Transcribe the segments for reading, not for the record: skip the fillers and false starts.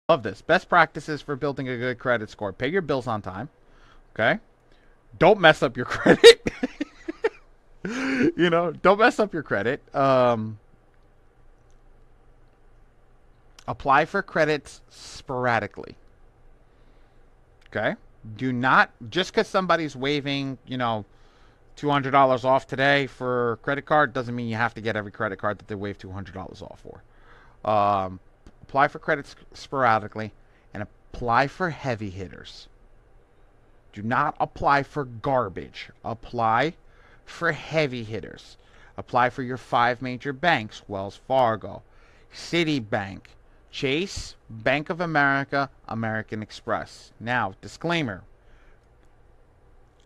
Love this. Best practices for building a good credit score. Pay your bills on time. Okay. Don't mess up your credit. Don't mess up your credit. Apply for credits sporadically. Okay. Do not, just because somebody's waiving, $200 off today for credit card doesn't mean you have to get every credit card that they waive $200 off for. Apply for credits sporadically and apply for heavy hitters. Do not apply for garbage. Apply for heavy hitters. Apply for your 5 major banks: Wells Fargo, Citibank, Chase, Bank of America, American Express. Now, disclaimer.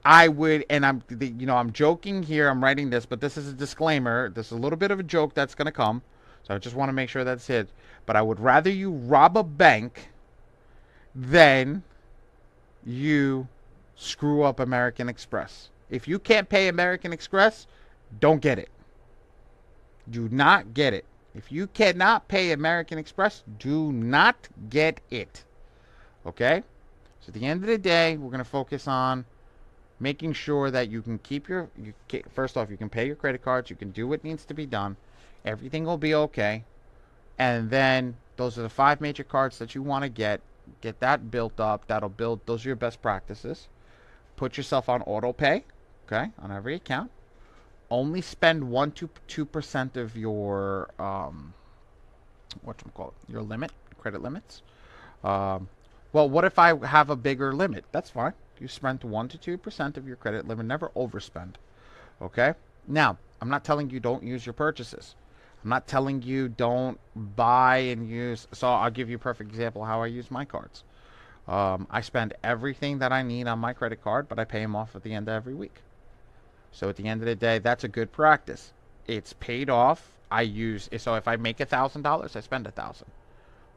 I would, and I'm joking here. I'm writing this, but this is a disclaimer. This is a little bit of a joke that's going to come. So I just want to make sure that's it. But I would rather you rob a bank than you screw up American Express. If you can't pay American Express, don't get it. Do not get it. If you cannot pay American Express, do not get it. Okay? So at the end of the day, we're going to focus on making sure that you can keep first off, you can pay your credit cards, you can do what needs to be done. Everything will be okay. And then those are the 5 major cards that you want to get. Get that built up. Those are your best practices. Put yourself on auto pay, okay, on every account. Only spend 1 to 2% of your your limit, credit limits. Well, what if I have a bigger limit? That's fine. You spend 1 to 2% of your credit limit. Never overspend. Okay. Now, I'm not telling you don't use your purchases. I'm not telling you don't buy and use. So I'll give you a perfect example of how I use my cards. I spend everything that I need on my credit card, but I pay them off at the end of every week. So at the end of the day, that's a good practice. It's paid off. So if I make $1,000, I spend 1,000.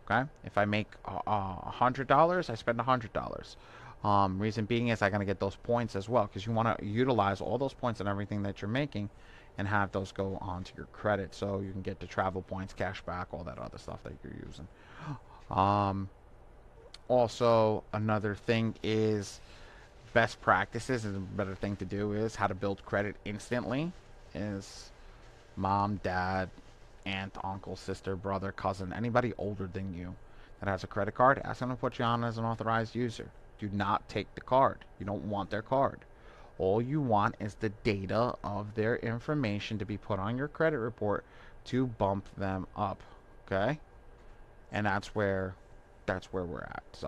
Okay. If I make $100, I spend $100. Reason being is I gotta get those points as well, because you want to utilize all those points and everything that you're making, and have those go onto your credit, so you can get the travel points, cash back, all that other stuff that you're using. Also, another thing is best practices, and a better thing to do is how to build credit instantly. Is mom, dad, aunt, uncle, sister, brother, cousin, anybody older than you that has a credit card, ask them to put you on as an authorized user. Do not take the card. You don't want their card. All you want is the data of their information to be put on your credit report to bump them up. Okay? And that's where we're at. So